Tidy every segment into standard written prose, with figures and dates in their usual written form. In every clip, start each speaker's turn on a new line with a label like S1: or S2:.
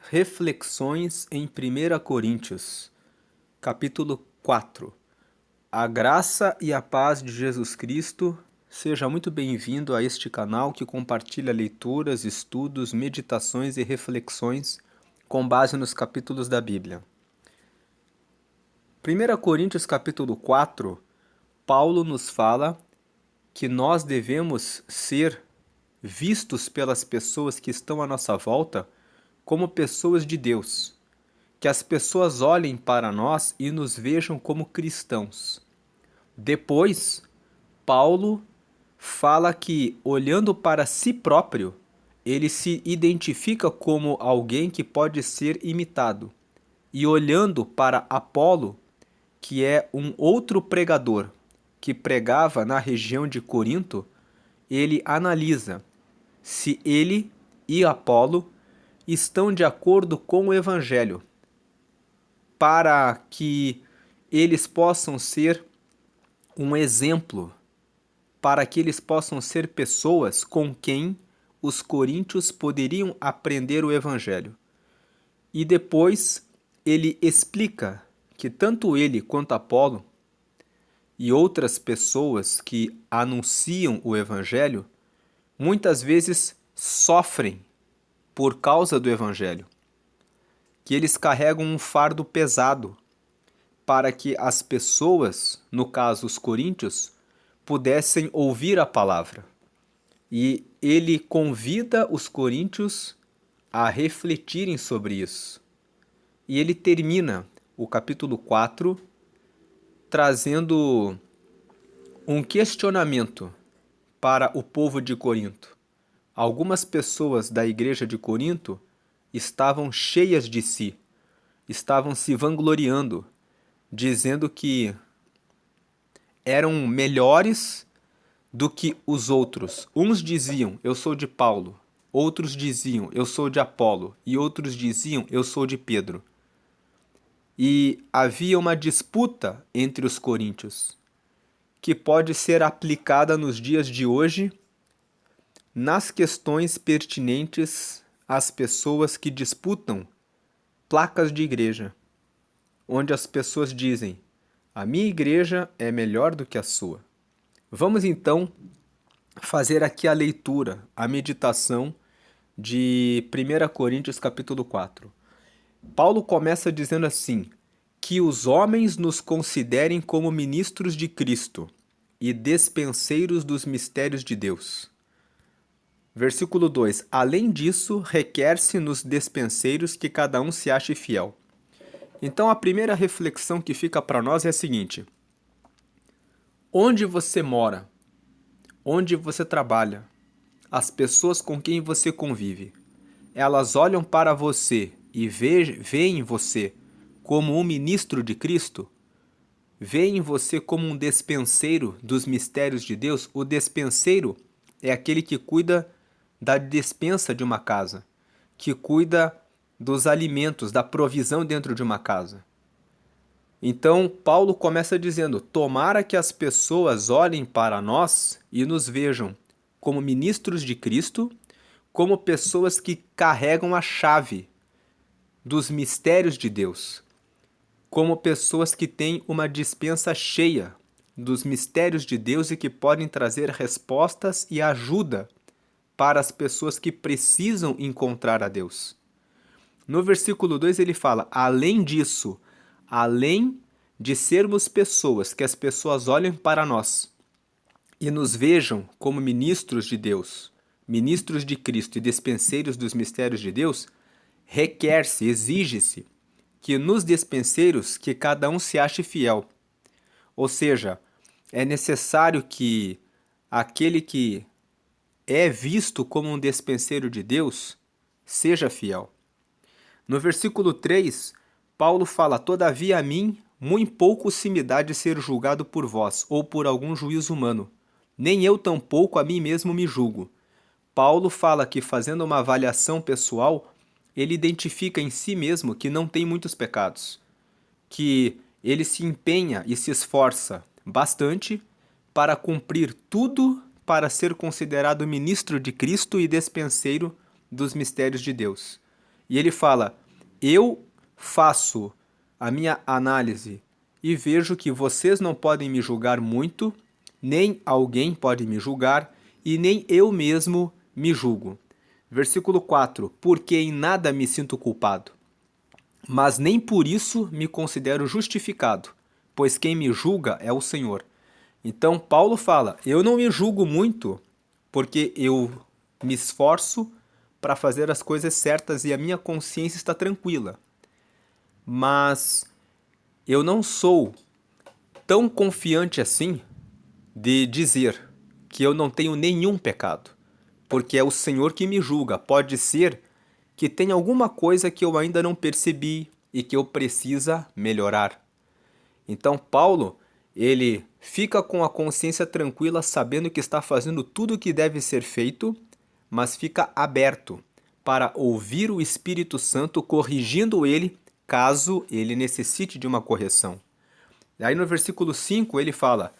S1: Reflexões em 1 Coríntios, capítulo 4. A graça e a paz de Jesus Cristo. Seja muito bem-vindo a este canal que compartilha leituras, estudos, meditações e reflexões com base nos capítulos da Bíblia. 1 Coríntios capítulo 4, Paulo nos fala que nós devemos ser vistos pelas pessoas que estão à nossa volta como pessoas de Deus, que as pessoas olhem para nós e nos vejam como cristãos. Depois, Paulo fala que, olhando para si próprio, ele se identifica como alguém que pode ser imitado. E olhando para Apolo, que é um outro pregador que pregava na região de Corinto, ele analisa se ele e Apolo estão de acordo com o Evangelho, para que eles possam ser um exemplo, para que eles possam ser pessoas com quem os coríntios poderiam aprender o Evangelho. E depois ele explica que tanto ele quanto Apolo e outras pessoas que anunciam o Evangelho muitas vezes sofrem por causa do Evangelho, que eles carregam um fardo pesado para que as pessoas, no caso os coríntios, pudessem ouvir a palavra. E ele convida os coríntios a refletirem sobre isso. E ele termina o capítulo 4 trazendo um questionamento para o povo de Corinto. Algumas pessoas da igreja de Corinto estavam cheias de si, estavam se vangloriando, dizendo que eram melhores do que os outros. Uns diziam, eu sou de Paulo, outros diziam, eu sou de Apolo, e outros diziam, eu sou de Pedro. E havia uma disputa entre os coríntios, que pode ser aplicada nos dias de hoje nas questões pertinentes às pessoas que disputam placas de igreja, onde as pessoas dizem, a minha igreja é melhor do que a sua. Vamos então fazer aqui a leitura, a meditação de 1 Coríntios capítulo 4. Paulo começa dizendo assim, que os homens nos considerem como ministros de Cristo e despenseiros dos mistérios de Deus. Versículo 2. Além disso, requer-se nos despenseiros que cada um se ache fiel. Então a primeira reflexão que fica para nós é a seguinte: onde você mora, onde você trabalha, as pessoas com quem você convive, elas olham para você e veem você como um ministro de Cristo? Veem você como um despenseiro dos mistérios de Deus? O despenseiro é aquele que cuida da despensa de uma casa, que cuida dos alimentos, da provisão dentro de uma casa. Então, Paulo começa dizendo, tomara que as pessoas olhem para nós e nos vejam como ministros de Cristo, como pessoas que carregam a chave dos mistérios de Deus, como pessoas que têm uma despensa cheia dos mistérios de Deus e que podem trazer respostas e ajuda para as pessoas que precisam encontrar a Deus. No versículo 2 ele fala, além disso, além de sermos pessoas que as pessoas olhem para nós e nos vejam como ministros de Deus, ministros de Cristo e despenseiros dos mistérios de Deus, requer-se, exige-se que nos despenseiros que cada um se ache fiel. Ou seja, é necessário que aquele que é visto como um despenseiro de Deus seja fiel. No versículo 3, Paulo fala, todavia a mim, muito pouco se me dá de ser julgado por vós, ou por algum juízo humano. Nem eu tampouco a mim mesmo me julgo. Paulo fala que, fazendo uma avaliação pessoal, ele identifica em si mesmo que não tem muitos pecados, que ele se empenha e se esforça bastante para cumprir tudo para ser considerado ministro de Cristo e despenseiro dos mistérios de Deus. E ele fala: eu faço a minha análise e vejo que vocês não podem me julgar muito, nem alguém pode me julgar, e nem eu mesmo me julgo. Versículo 4: porque em nada me sinto culpado, mas nem por isso me considero justificado, pois quem me julga é o Senhor. Então Paulo fala: eu não me julgo muito, porque eu me esforço para fazer as coisas certas e a minha consciência está tranquila. Mas eu não sou tão confiante assim de dizer que eu não tenho nenhum pecado, porque é o Senhor que me julga. Pode ser que tenha alguma coisa que eu ainda não percebi e que eu precisa melhorar. Então Paulo, ele fica com a consciência tranquila, sabendo que está fazendo tudo o que deve ser feito, mas fica aberto para ouvir o Espírito Santo corrigindo ele, caso ele necessite de uma correção. Aí no versículo 5 ele fala: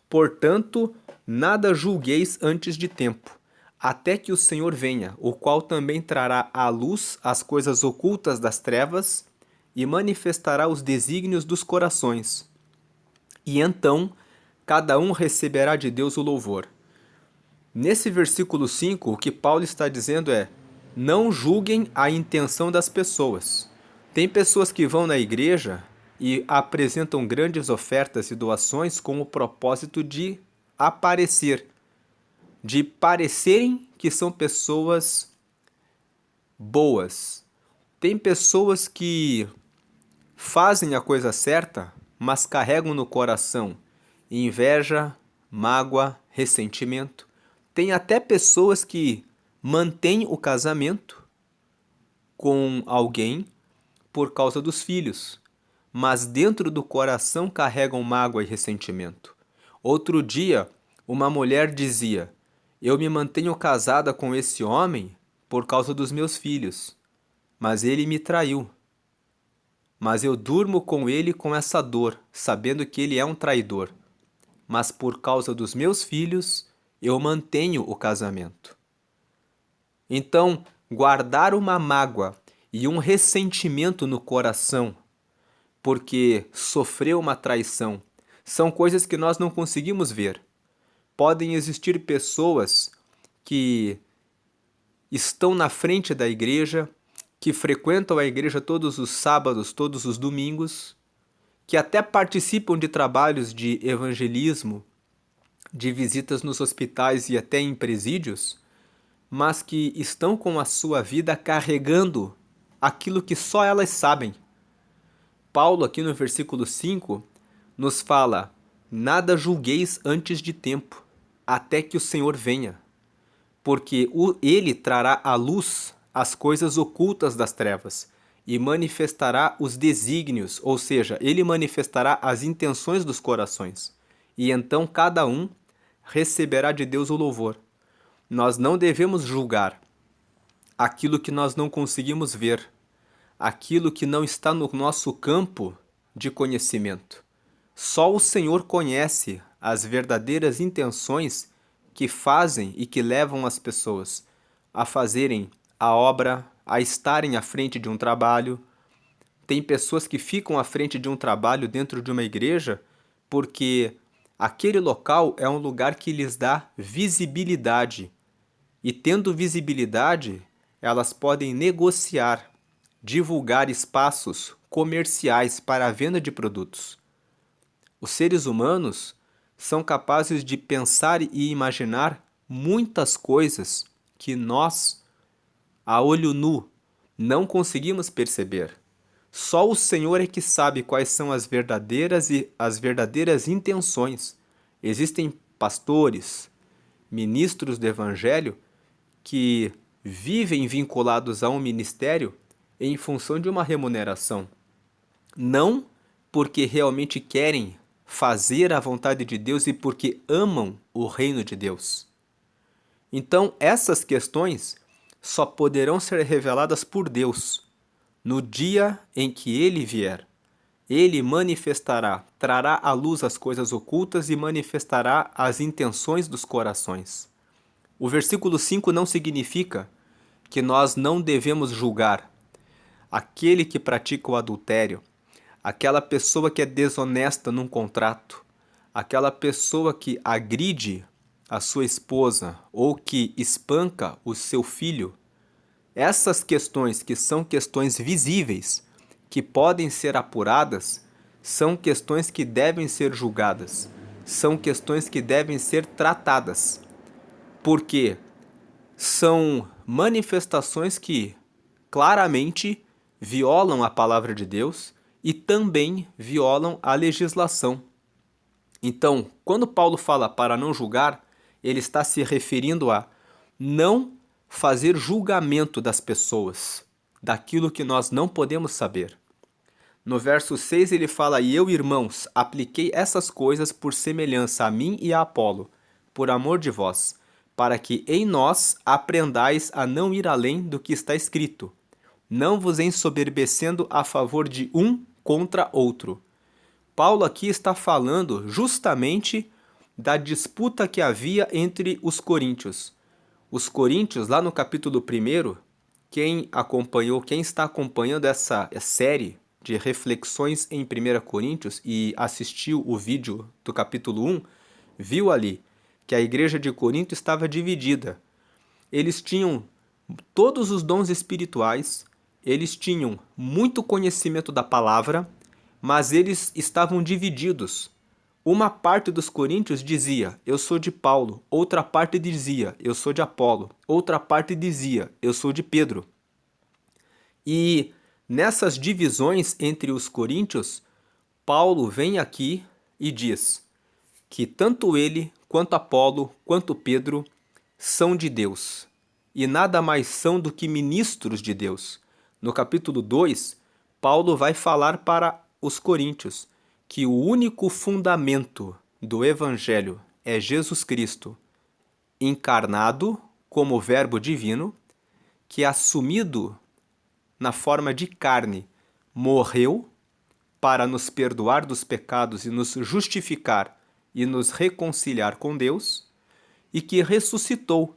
S1: portanto, nada julgueis antes de tempo, até que o Senhor venha, o qual também trará à luz as coisas ocultas das trevas e manifestará os desígnios dos corações. E então, cada um receberá de Deus o louvor. Nesse versículo 5, o que Paulo está dizendo é: não julguem a intenção das pessoas. Tem pessoas que vão na igreja e apresentam grandes ofertas e doações com o propósito de aparecer, de parecerem que são pessoas boas. Tem pessoas que fazem a coisa certa, mas carregam no coração inveja, mágoa, ressentimento. Tem até pessoas que mantêm o casamento com alguém por causa dos filhos, mas dentro do coração carregam mágoa e ressentimento. Outro dia, uma mulher dizia: eu me mantenho casada com esse homem por causa dos meus filhos, mas ele me traiu. Mas eu durmo com ele com essa dor, sabendo que ele é um traidor. Mas por causa dos meus filhos, eu mantenho o casamento. Então, guardar uma mágoa e um ressentimento no coração, porque sofreu uma traição, são coisas que nós não conseguimos ver. Podem existir pessoas que estão na frente da igreja, que frequentam a igreja todos os sábados, todos os domingos, que até participam de trabalhos de evangelismo, de visitas nos hospitais e até em presídios, mas que estão com a sua vida carregando aquilo que só elas sabem. Paulo, aqui no versículo 5, nos fala: nada julgueis antes de tempo, até que o Senhor venha, porque ele trará à luz as coisas ocultas das trevas e manifestará os desígnios, ou seja, ele manifestará as intenções dos corações. E então cada um receberá de Deus o louvor. Nós não devemos julgar aquilo que nós não conseguimos ver, aquilo que não está no nosso campo de conhecimento. Só o Senhor conhece as verdadeiras intenções que fazem e que levam as pessoas a fazerem a obra, a estarem à frente de um trabalho. Tem pessoas que ficam à frente de um trabalho dentro de uma igreja porque aquele local é um lugar que lhes dá visibilidade. E tendo visibilidade, elas podem negociar, divulgar espaços comerciais para a venda de produtos. Os seres humanos são capazes de pensar e imaginar muitas coisas que nós, a olho nu, não conseguimos perceber. Só o Senhor é que sabe quais são as verdadeiras intenções. Existem pastores, ministros do Evangelho que vivem vinculados a um ministério em função de uma remuneração. Não porque realmente querem fazer a vontade de Deus e porque amam o reino de Deus. Então, essas questões só poderão ser reveladas por Deus no dia em que Ele vier. Ele manifestará, trará à luz as coisas ocultas e manifestará as intenções dos corações. O versículo 5 não significa que nós não devemos julgar, aquele que pratica o adultério, aquela pessoa que é desonesta num contrato, aquela pessoa que agride a sua esposa ou que espanca o seu filho, essas questões que são questões visíveis, que podem ser apuradas, são questões que devem ser julgadas, são questões que devem ser tratadas, porque são manifestações que claramente violam a palavra de Deus e também violam a legislação. Então, quando Paulo fala para não julgar, ele está se referindo a não fazer julgamento das pessoas, daquilo que nós não podemos saber. No verso 6 ele fala: "E eu, irmãos, apliquei essas coisas por semelhança a mim e a Apolo, por amor de vós, para que em nós aprendais a não ir além do que está escrito, não vos ensoberbecendo a favor de um contra outro." Paulo aqui está falando justamente da disputa que havia entre os coríntios. Os coríntios, lá no capítulo 1, quem está acompanhando essa série de reflexões em 1 Coríntios e assistiu o vídeo do capítulo 1, viu ali que a igreja de Corinto estava dividida. Eles tinham todos os dons espirituais, eles tinham muito conhecimento da palavra, mas eles estavam divididos. Uma parte dos coríntios dizia: "Eu sou de Paulo", outra parte dizia: "Eu sou de Apolo", outra parte dizia: "Eu sou de Pedro". E nessas divisões entre os coríntios, Paulo vem aqui e diz que tanto ele, quanto Apolo, quanto Pedro são de Deus e nada mais são do que ministros de Deus. No capítulo 2, Paulo vai falar para os coríntios que o único fundamento do evangelho é Jesus Cristo, encarnado como verbo divino, que assumido na forma de carne, morreu para nos perdoar dos pecados e nos justificar e nos reconciliar com Deus, e que ressuscitou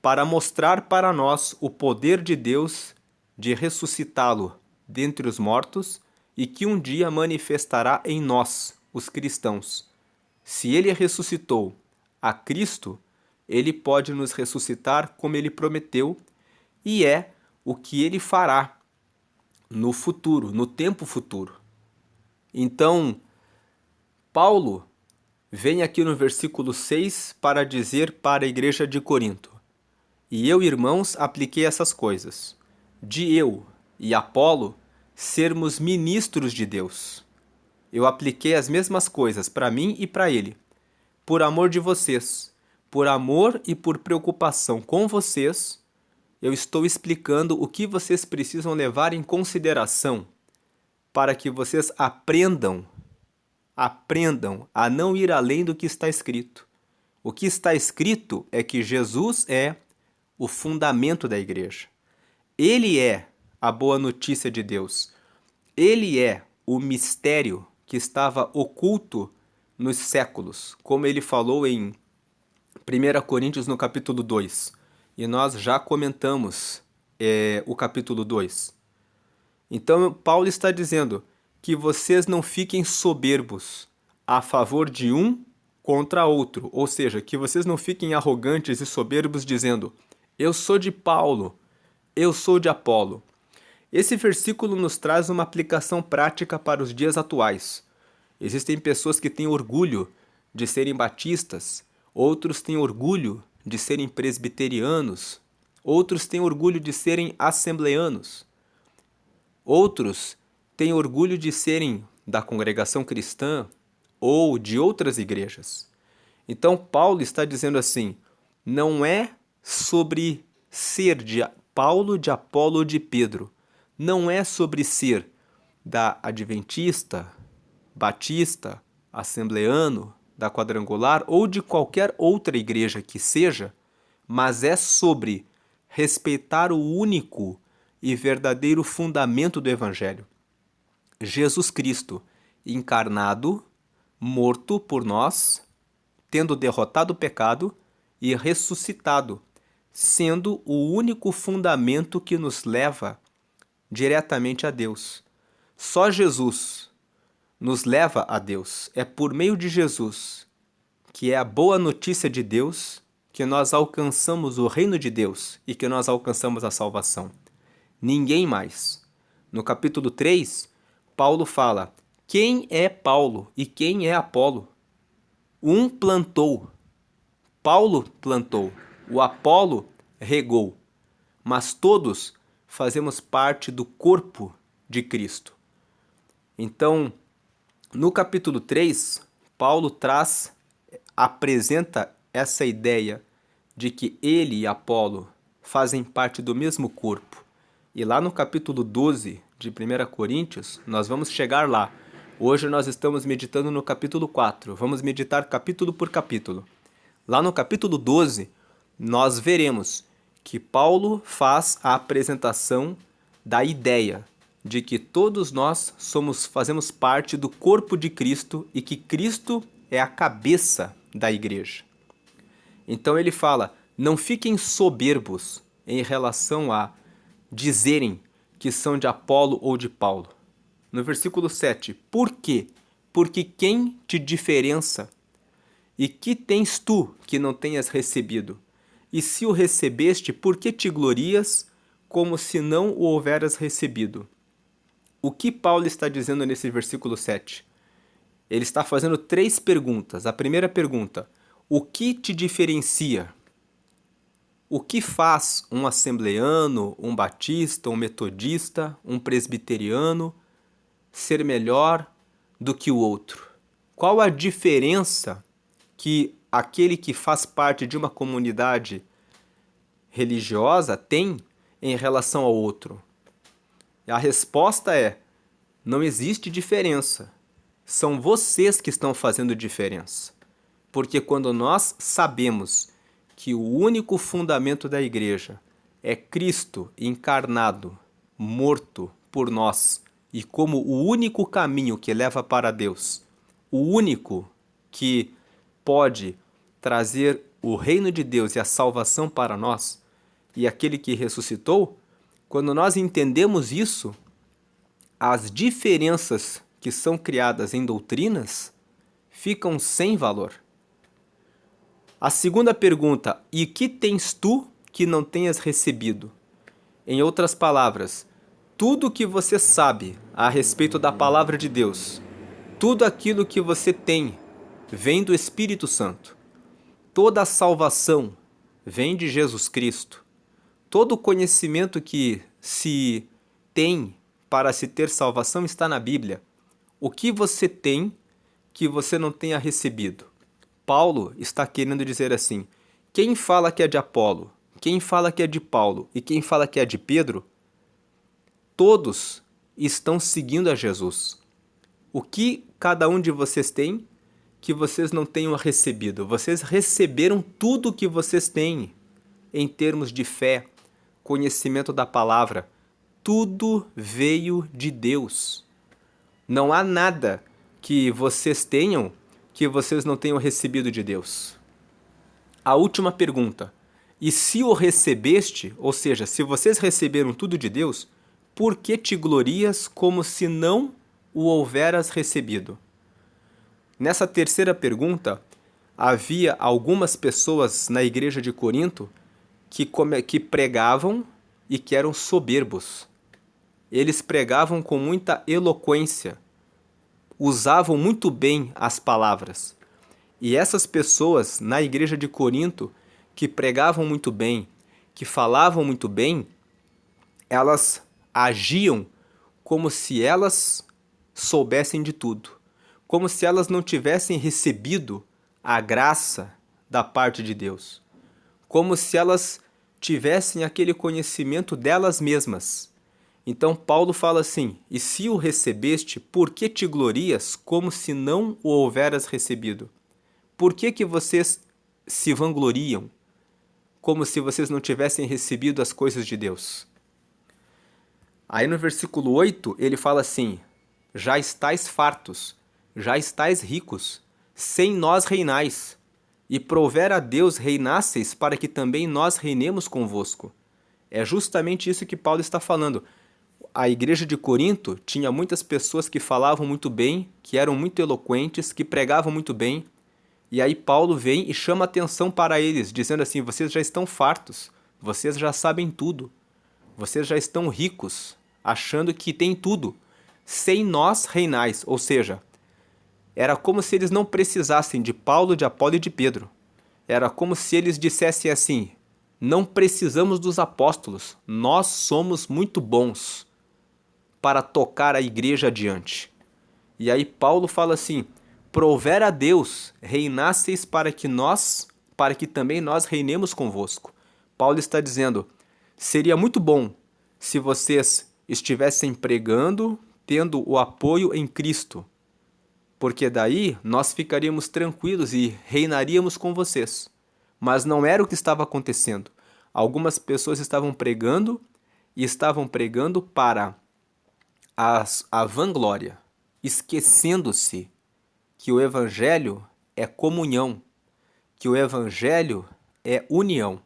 S1: para mostrar para nós o poder de Deus de ressuscitá-lo dentre os mortos e que um dia manifestará em nós, os cristãos. Se ele ressuscitou a Cristo, ele pode nos ressuscitar como ele prometeu, e é o que ele fará no futuro, no tempo futuro. Então, Paulo vem aqui no versículo 6 para dizer para a igreja de Corinto: "E eu, irmãos, apliquei essas coisas, de eu e Apolo sermos ministros de Deus. Eu apliquei as mesmas coisas para mim e para ele, por amor de vocês, por amor e por preocupação com vocês, eu estou explicando o que vocês precisam levar em consideração para que vocês aprendam a não ir além do que está escrito. O que está escrito é que Jesus é o fundamento da igreja. Ele é a boa notícia de Deus. Ele é o mistério que estava oculto nos séculos, como ele falou em 1 Coríntios no capítulo 2. E nós já comentamos o capítulo 2. Então, Paulo está dizendo que vocês não fiquem soberbos a favor de um contra outro. Ou seja, que vocês não fiquem arrogantes e soberbos dizendo: "Eu sou de Paulo, eu sou de Apolo." Esse versículo nos traz uma aplicação prática para os dias atuais. Existem pessoas que têm orgulho de serem batistas, outros têm orgulho de serem presbiterianos, outros têm orgulho de serem assembleanos, outros têm orgulho de serem da congregação cristã ou de outras igrejas. Então Paulo está dizendo assim: não é sobre ser de Paulo, de Apolo ou de Pedro, não é sobre ser da Adventista, Batista, Assembleano, da Quadrangular ou de qualquer outra igreja que seja, mas é sobre respeitar o único e verdadeiro fundamento do Evangelho. Jesus Cristo, encarnado, morto por nós, tendo derrotado o pecado e ressuscitado, sendo o único fundamento que nos leva diretamente a Deus. Só Jesus nos leva a Deus. É por meio de Jesus, que é a boa notícia de Deus, que nós alcançamos o reino de Deus e que nós alcançamos a salvação. Ninguém mais. No capítulo 3, Paulo fala: quem é Paulo e quem é Apolo? Um plantou, Paulo plantou, o Apolo regou, mas todos fazemos parte do corpo de Cristo. Então, no capítulo 3, Paulo apresenta essa ideia de que ele e Apolo fazem parte do mesmo corpo. E lá no capítulo 12 de 1 Coríntios, nós vamos chegar lá. Hoje nós estamos meditando no capítulo 4. Vamos meditar capítulo por capítulo. Lá no capítulo 12, nós veremos que Paulo faz a apresentação da ideia de que todos nós fazemos parte do corpo de Cristo e que Cristo é a cabeça da igreja. Então ele fala: não fiquem soberbos em relação a dizerem que são de Apolo ou de Paulo. No versículo 7, por quê? Porque quem te diferença? E que tens tu que não tenhas recebido? E se o recebeste, por que te glorias como se não o houveras recebido? O que Paulo está dizendo nesse versículo 7? Ele está fazendo 3 perguntas. A primeira pergunta: o que te diferencia? O que faz um assembleano, um batista, um metodista, um presbiteriano ser melhor do que o outro? Qual a diferença que aquele que faz parte de uma comunidade religiosa tem em relação ao outro? E a resposta é: não existe diferença. São vocês que estão fazendo diferença. Porque quando nós sabemos que o único fundamento da igreja é Cristo encarnado, morto por nós, e como o único caminho que leva para Deus, o único que pode trazer o reino de Deus e a salvação para nós, e aquele que ressuscitou, quando nós entendemos isso, as diferenças que são criadas em doutrinas ficam sem valor. A segunda pergunta: e que tens tu que não tenhas recebido? Em outras palavras, tudo que você sabe a respeito da palavra de Deus, tudo aquilo que você tem, vem do Espírito Santo. Toda a salvação vem de Jesus Cristo. Todo o conhecimento que se tem para se ter salvação está na Bíblia. O que você tem que você não tenha recebido? Paulo está querendo dizer assim: quem fala que é de Apolo, quem fala que é de Paulo e quem fala que é de Pedro, todos estão seguindo a Jesus. O que cada um de vocês tem que vocês não tenham recebido? Vocês receberam tudo o que vocês têm em termos de fé, conhecimento da palavra. Tudo veio de Deus. Não há nada que vocês tenham que vocês não tenham recebido de Deus. A última pergunta: e se o recebeste, ou seja, se vocês receberam tudo de Deus, por que te glorias como se não o houveras recebido? Nessa terceira pergunta, havia algumas pessoas na igreja de Corinto que pregavam e que eram soberbos. Eles pregavam com muita eloquência, usavam muito bem as palavras. E essas pessoas na igreja de Corinto, que pregavam muito bem, que falavam muito bem, elas agiam como se elas soubessem de tudo, como se elas não tivessem recebido a graça da parte de Deus, como se elas tivessem aquele conhecimento delas mesmas. Então Paulo fala assim: e se o recebeste, por que te glorias como se não o houveras recebido? Por que vocês se vangloriam como se vocês não tivessem recebido as coisas de Deus? Aí no versículo 8 ele fala assim: já estáis fartos, já estáis ricos, sem nós reinais, e prover a Deus reinasseis para que também nós reinemos convosco. É justamente isso que Paulo está falando. a igreja de Corinto tinha muitas pessoas que falavam muito bem, que eram muito eloquentes, que pregavam muito bem. E aí Paulo vem e chama atenção para eles, dizendo assim: vocês já estão fartos, vocês já sabem tudo, vocês já estão ricos, achando que têm tudo. Sem nós reinais, ou seja, era como se eles não precisassem de Paulo, de Apolo e de Pedro. Era como se eles dissessem assim: não precisamos dos apóstolos, nós somos muito bons para tocar a igreja adiante. E aí Paulo fala assim: prover a Deus, reinasseis para que também nós reinemos convosco. Paulo está dizendo: seria muito bom se vocês estivessem pregando, tendo o apoio em Cristo, porque daí nós ficaríamos tranquilos e reinaríamos com vocês. Mas não era o que estava acontecendo. Algumas pessoas estavam pregando e estavam pregando para a vanglória, esquecendo-se que o Evangelho é comunhão, que o Evangelho é união.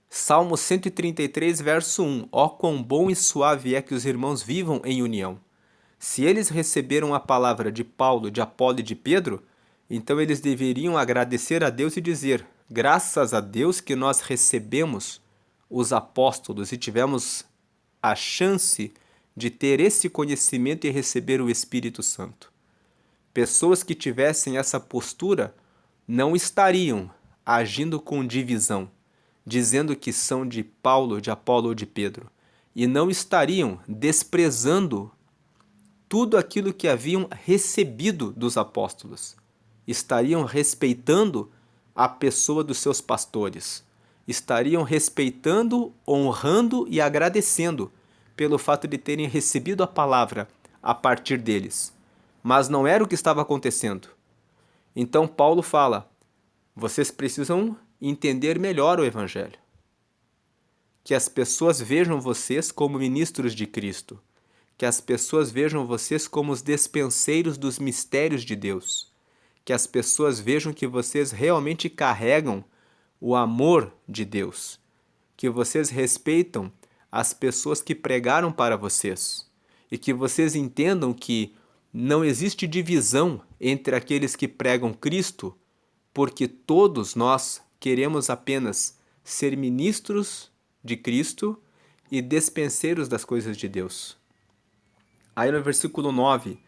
S1: Salmo 133, verso 1. Ó quão bom e suave é que os irmãos vivam em união. Se eles receberam a palavra de Paulo, de Apolo e de Pedro, então eles deveriam agradecer a Deus e dizer: graças a Deus que nós recebemos os apóstolos e tivemos a chance de ter esse conhecimento e receber o Espírito Santo. Pessoas que tivessem essa postura não estariam agindo com divisão, dizendo que são de Paulo, de Apolo ou de Pedro, e não estariam desprezando tudo aquilo que haviam recebido dos apóstolos. Estariam respeitando a pessoa dos seus pastores. Estariam respeitando, honrando e agradecendo pelo fato de terem recebido a palavra a partir deles. Mas não era o que estava acontecendo. Então Paulo fala: vocês precisam entender melhor o Evangelho. Que as pessoas vejam vocês como ministros de Cristo. Que as pessoas vejam vocês como os despenseiros dos mistérios de Deus. Que as pessoas vejam que vocês realmente carregam o amor de Deus. Que vocês respeitam as pessoas que pregaram para vocês. E que vocês entendam que não existe divisão entre aqueles que pregam Cristo, porque todos nós queremos apenas ser ministros de Cristo e despenseiros das coisas de Deus. Aí no versículo 9,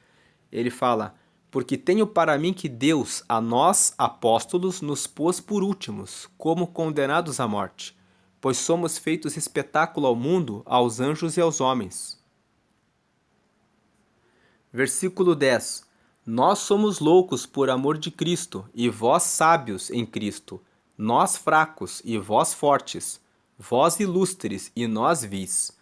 S1: ele fala: porque tenho para mim que Deus, a nós, apóstolos, nos pôs por últimos, como condenados à morte, pois somos feitos espetáculo ao mundo, aos anjos e aos homens. Versículo 10. Nós somos loucos por amor de Cristo, e vós sábios em Cristo, nós fracos e vós fortes, vós ilustres e nós vis.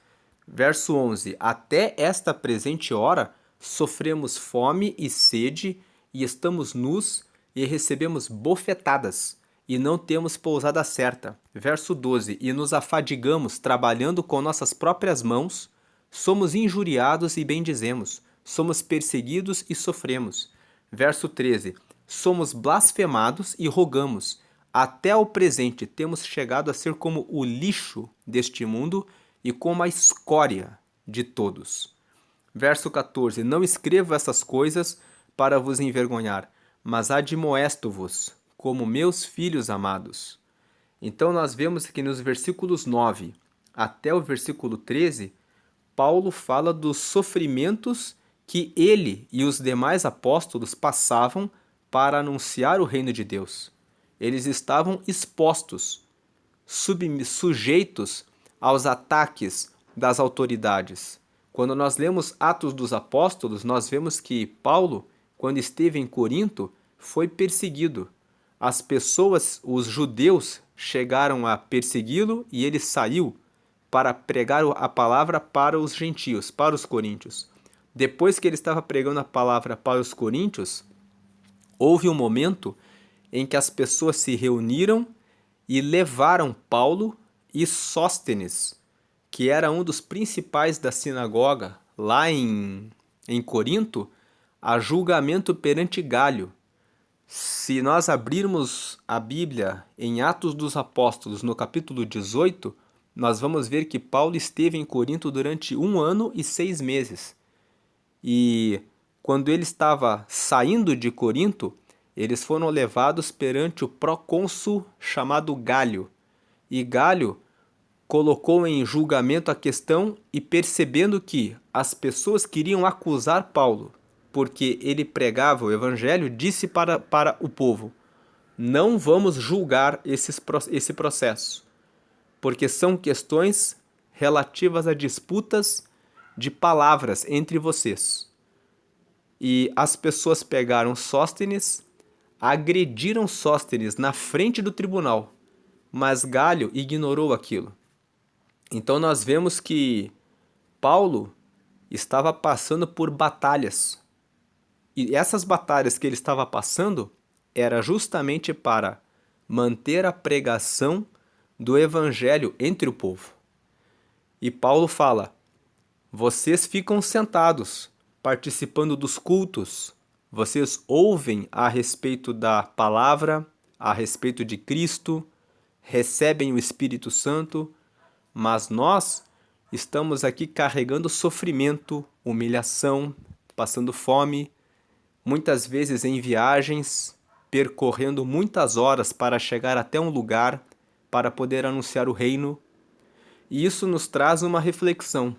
S1: Verso 11. Até esta presente hora sofremos fome e sede, e estamos nus, e recebemos bofetadas, e não temos pousada certa. Verso 12. E nos afadigamos trabalhando com nossas próprias mãos, somos injuriados e bendizemos, somos perseguidos e sofremos. Verso 13. Somos blasfemados e rogamos. Até ao presente temos chegado a ser como o lixo deste mundo e como a escória de todos. Verso 14. Não escrevo essas coisas para vos envergonhar, mas admoesto-vos como meus filhos amados. Então nós vemos que nos versículos 9 até o versículo 13, Paulo fala dos sofrimentos que ele e os demais apóstolos passavam para anunciar o reino de Deus. Eles estavam expostos, sujeitos aos ataques das autoridades. Quando nós lemos Atos dos Apóstolos, nós vemos que Paulo, quando esteve em Corinto, foi perseguido. As pessoas, os judeus, chegaram a persegui-lo e ele saiu para pregar a palavra para os gentios, para os coríntios. Depois que ele estava pregando a palavra para os coríntios, houve um momento em que as pessoas se reuniram e levaram Paulo e Sóstenes, que era um dos principais da sinagoga lá em Corinto, a julgamento perante Gálio. Se nós abrirmos a Bíblia em Atos dos Apóstolos, no capítulo 18, nós vamos ver que Paulo esteve em Corinto durante 1 ano e 6 meses. E quando ele estava saindo de Corinto, eles foram levados perante o procônsul chamado Galho. E Galho colocou em julgamento a questão e, percebendo que as pessoas queriam acusar Paulo porque ele pregava o evangelho, disse para o povo: não vamos julgar esse processo, porque são questões relativas a disputas de palavras entre vocês. E as pessoas pegaram Sóstenes, agrediram Sóstenes na frente do tribunal, mas Galho ignorou aquilo. Então nós vemos que Paulo estava passando por batalhas. E essas batalhas que ele estava passando era justamente para manter a pregação do evangelho entre o povo. E Paulo fala: vocês ficam sentados, participando dos cultos, vocês ouvem a respeito da palavra, a respeito de Cristo, recebem o Espírito Santo, mas nós estamos aqui carregando sofrimento, humilhação, passando fome, muitas vezes em viagens, percorrendo muitas horas para chegar até um lugar para poder anunciar o reino. E isso nos traz uma reflexão.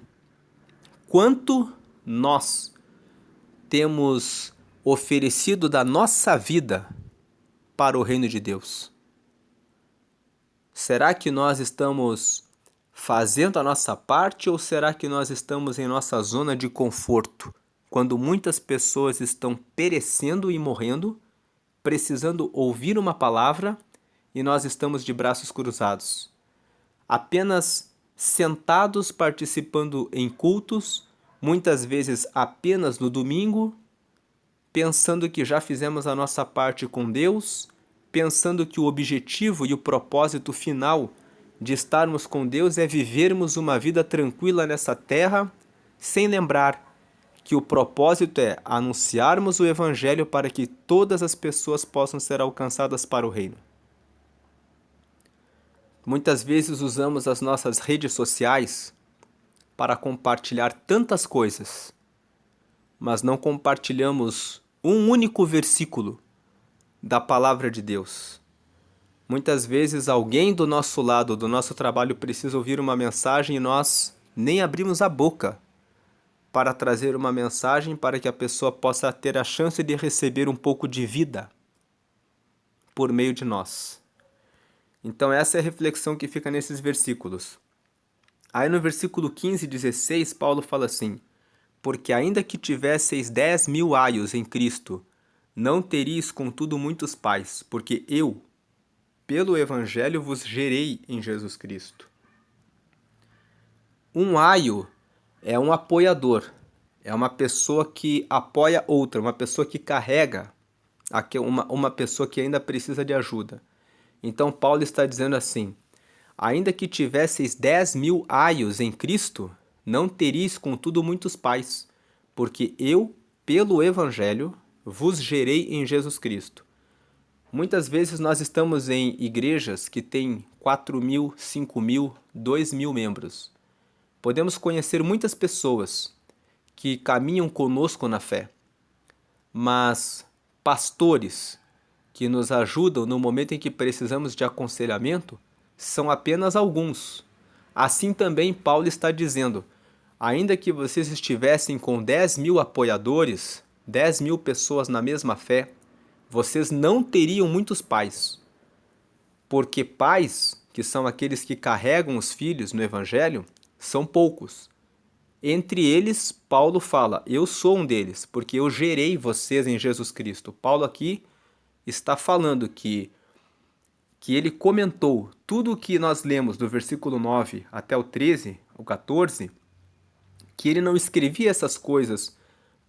S1: Quanto nós temos oferecido da nossa vida para o reino de Deus? Será que nós estamos fazendo a nossa parte ou será que nós estamos em nossa zona de conforto, quando muitas pessoas estão perecendo e morrendo, precisando ouvir uma palavra e nós estamos de braços cruzados, apenas sentados participando em cultos, muitas vezes apenas no domingo, pensando que já fizemos a nossa parte com Deus, pensando que o objetivo e o propósito final de estarmos com Deus é vivermos uma vida tranquila nessa terra, sem lembrar que o propósito é anunciarmos o Evangelho para que todas as pessoas possam ser alcançadas para o reino. Muitas vezes usamos as nossas redes sociais para compartilhar tantas coisas, mas não compartilhamos um único versículo da palavra de Deus. Muitas vezes alguém do nosso lado, do nosso trabalho, precisa ouvir uma mensagem e nós nem abrimos a boca para trazer uma mensagem para que a pessoa possa ter a chance de receber um pouco de vida por meio de nós. Então essa é a reflexão que fica nesses versículos. Aí no versículo 15 e 16, Paulo fala assim: porque ainda que tivesseis 10.000 aios em Cristo, não teríeis contudo muitos pais, porque eu, pelo Evangelho, vos gerei em Jesus Cristo. Um aio é um apoiador, é uma pessoa que apoia outra, uma pessoa que carrega, uma pessoa que ainda precisa de ajuda. Então Paulo está dizendo assim: ainda que tivesseis 10.000 aios em Cristo, não teríeis contudo muitos pais, porque eu, pelo Evangelho, vos gerei em Jesus Cristo. Muitas vezes nós estamos em igrejas que têm 4.000, 5.000, 2.000 membros. Podemos conhecer muitas pessoas que caminham conosco na fé, mas pastores que nos ajudam no momento em que precisamos de aconselhamento são apenas alguns. Assim também Paulo está dizendo: ainda que vocês estivessem com 10.000 apoiadores, 10.000 pessoas na mesma fé, vocês não teriam muitos pais. Porque pais, que são aqueles que carregam os filhos no Evangelho, são poucos. Entre eles, Paulo fala: eu sou um deles, porque eu gerei vocês em Jesus Cristo. Paulo aqui está falando que ele comentou tudo o que nós lemos do versículo 9 até o 13, o 14, que ele não escrevia essas coisas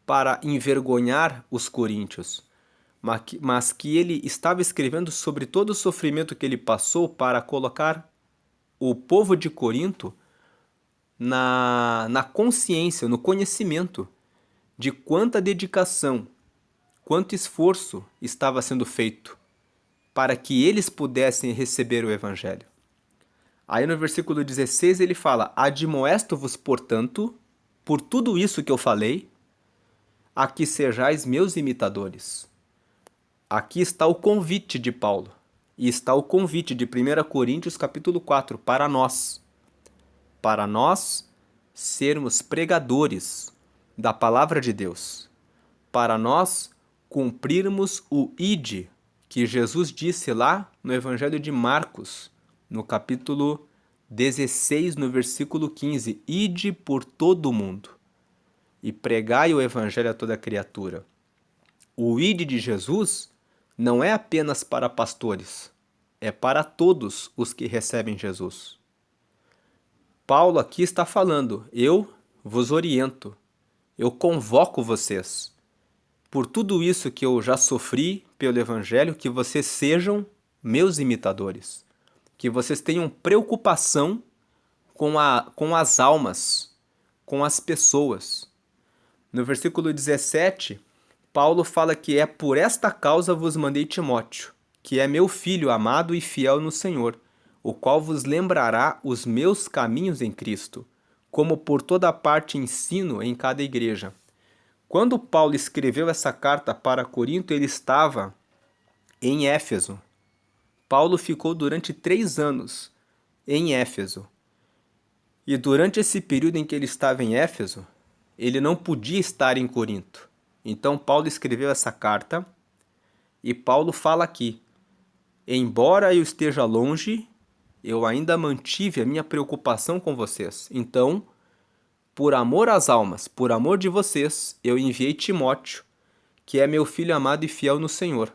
S1: para envergonhar os coríntios, mas que ele estava escrevendo sobre todo o sofrimento que ele passou para colocar o povo de Corinto na consciência, no conhecimento de quanta dedicação, quanto esforço estava sendo feito para que eles pudessem receber o Evangelho. Aí no versículo 16 ele fala: admoesto-vos, portanto, por tudo isso que eu falei, a que sejais meus imitadores. Aqui está o convite de Paulo. E está o convite de 1 Coríntios capítulo 4 para nós. Para nós sermos pregadores da palavra de Deus. Para nós cumprirmos o ide que Jesus disse lá no Evangelho de Marcos, no capítulo 16, no versículo 15. Ide por todo o mundo e pregai o Evangelho a toda criatura. O ide de Jesus não é apenas para pastores, é para todos os que recebem Jesus. Paulo aqui está falando: eu vos oriento, eu convoco vocês, por tudo isso que eu já sofri pelo Evangelho, que vocês sejam meus imitadores, que vocês tenham preocupação com as almas, com as pessoas. No versículo 17, Paulo fala que é por esta causa vos mandei Timóteo, que é meu filho amado e fiel no Senhor, o qual vos lembrará os meus caminhos em Cristo, como por toda parte ensino em cada igreja. Quando Paulo escreveu essa carta para Corinto, ele estava em Éfeso. Paulo ficou durante 3 anos em Éfeso. E durante esse período em que ele estava em Éfeso, ele não podia estar em Corinto. Então Paulo escreveu essa carta e Paulo fala aqui: embora eu esteja longe, eu ainda mantive a minha preocupação com vocês. Então, por amor às almas, por amor de vocês, eu enviei Timóteo, que é meu filho amado e fiel no Senhor,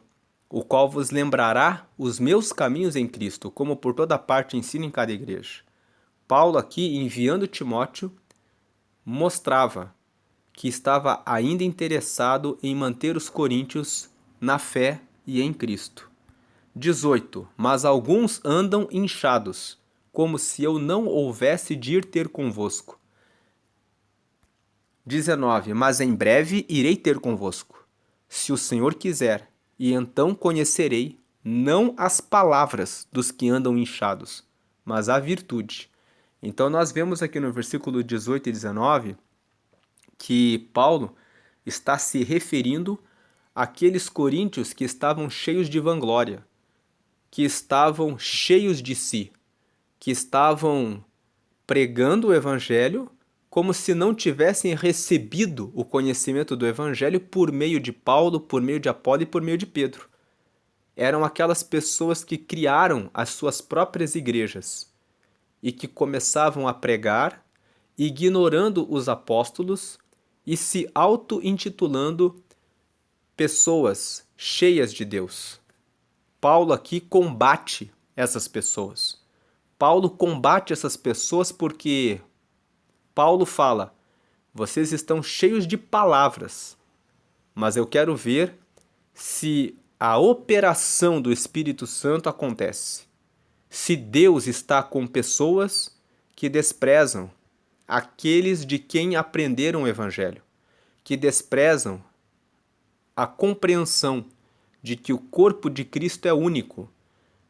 S1: o qual vos lembrará os meus caminhos em Cristo, como por toda parte ensino em cada igreja. Paulo aqui, enviando Timóteo, mostrava que estava ainda interessado em manter os coríntios na fé e em Cristo. 18. Mas alguns andam inchados, como se eu não houvesse de ir ter convosco. 19. Mas em breve irei ter convosco, se o Senhor quiser, e então conhecerei não as palavras dos que andam inchados, mas a virtude. Então nós vemos aqui no versículo 18 e 19 que Paulo está se referindo àqueles coríntios que estavam cheios de vanglória, que estavam cheios de si, que estavam pregando o evangelho como se não tivessem recebido o conhecimento do evangelho por meio de Paulo, por meio de Apolo e por meio de Pedro. Eram aquelas pessoas que criaram as suas próprias igrejas e que começavam a pregar, ignorando os apóstolos e se auto-intitulando pessoas cheias de Deus. Paulo aqui combate essas pessoas. Paulo combate essas pessoas porque Paulo fala: vocês estão cheios de palavras, mas eu quero ver se a operação do Espírito Santo acontece. Se Deus está com pessoas que desprezam aqueles de quem aprenderam o Evangelho, que desprezam a compreensão de que o corpo de Cristo é único,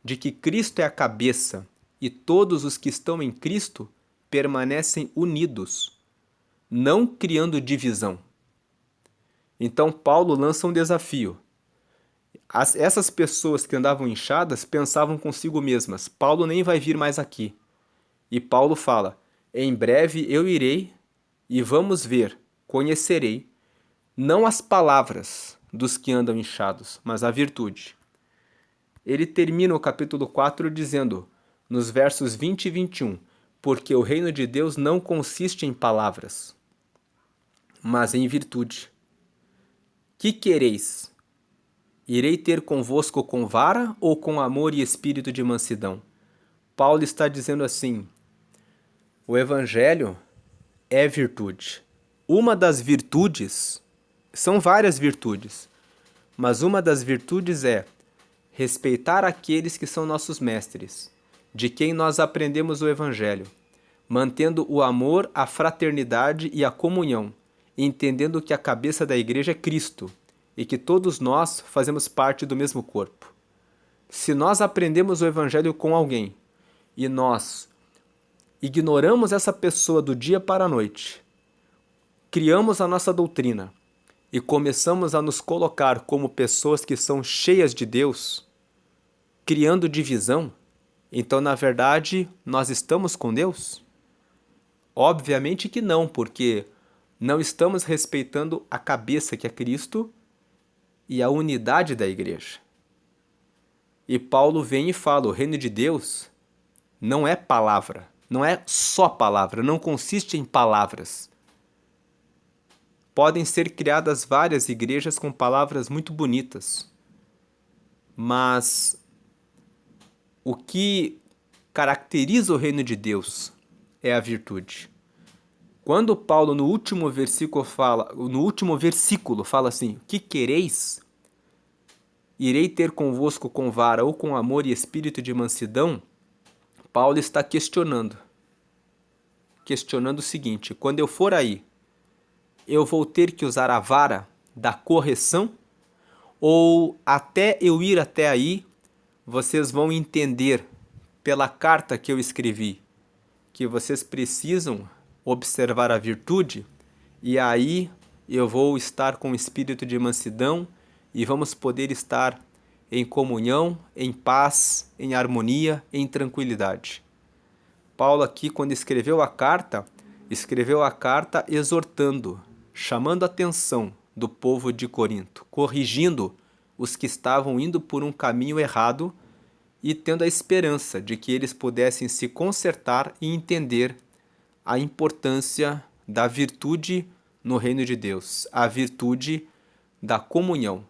S1: de que Cristo é a cabeça e todos os que estão em Cristo permanecem unidos, não criando divisão. Então Paulo lança um desafio. Essas pessoas que andavam inchadas pensavam consigo mesmas: Paulo nem vai vir mais aqui. E Paulo fala: em breve eu irei e vamos ver, conhecerei, não as palavras dos que andam inchados, mas a virtude. Ele termina o capítulo 4 dizendo, nos versos 20 e 21, porque o reino de Deus não consiste em palavras, mas em virtude. Que quereis? Irei ter convosco com vara ou com amor e espírito de mansidão? Paulo está dizendo assim: o evangelho é virtude. Uma das virtudes, são várias virtudes, mas uma das virtudes é respeitar aqueles que são nossos mestres, de quem nós aprendemos o evangelho, mantendo o amor, a fraternidade e a comunhão, entendendo que a cabeça da igreja é Cristo e que todos nós fazemos parte do mesmo corpo. Se nós aprendemos o evangelho com alguém e nós ignoramos essa pessoa do dia para a noite, criamos a nossa doutrina e começamos a nos colocar como pessoas que são cheias de Deus, criando divisão, então, na verdade, nós estamos com Deus? Obviamente que não, porque não estamos respeitando a cabeça que é Cristo e a unidade da igreja. E Paulo vem e fala: o reino de Deus não é palavra, não é só palavra, não consiste em palavras. Podem ser criadas várias igrejas com palavras muito bonitas, mas o que caracteriza o reino de Deus é a virtude. Quando Paulo no último versículo fala assim: "Que quereis? Irei ter convosco com vara ou com amor e espírito de mansidão", Paulo está questionando o seguinte: quando eu for aí, eu vou ter que usar a vara da correção? Ou até eu ir até aí, vocês vão entender pela carta que eu escrevi que vocês precisam observar a virtude, e aí eu vou estar com o espírito de mansidão e vamos poder estar em comunhão, em paz, em harmonia, em tranquilidade. Paulo aqui, quando escreveu a carta exortando, chamando a atenção do povo de Corinto, corrigindo os que estavam indo por um caminho errado e tendo a esperança de que eles pudessem se consertar e entender a importância da virtude no reino de Deus, a virtude da comunhão,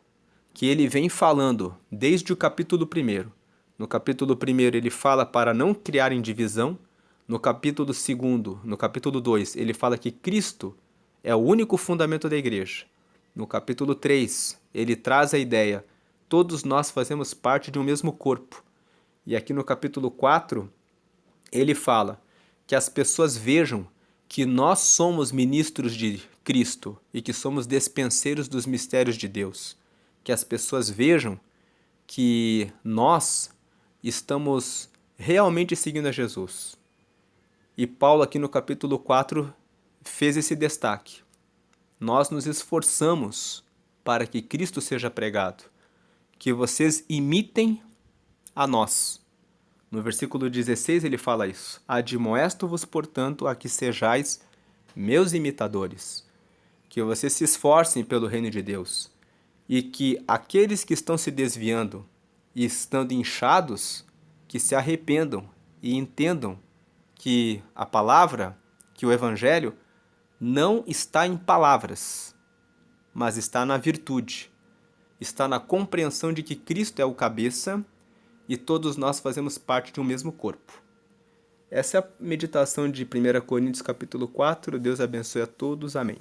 S1: que ele vem falando desde o capítulo 1. No capítulo 1 ele fala para não criarem divisão. No capítulo 2, no capítulo 2, ele fala que Cristo é o único fundamento da igreja. No capítulo 3, ele traz a ideia: todos nós fazemos parte de um mesmo corpo. E aqui no capítulo 4, ele fala que as pessoas vejam que nós somos ministros de Cristo e que somos despenseiros dos mistérios de Deus. Que as pessoas vejam que nós estamos realmente seguindo a Jesus. E Paulo aqui no capítulo 4 fez esse destaque. Nós nos esforçamos para que Cristo seja pregado, que vocês imitem a nós. No versículo 16 ele fala isso: admoesto-vos, portanto, a que sejais meus imitadores, que vocês se esforcem pelo reino de Deus, e que aqueles que estão se desviando e estando inchados, que se arrependam e entendam que a palavra, que o evangelho, não está em palavras, mas está na virtude, está na compreensão de que Cristo é o cabeça e todos nós fazemos parte de um mesmo corpo. Essa é a meditação de 1 Coríntios capítulo 4. Deus abençoe a todos. Amém.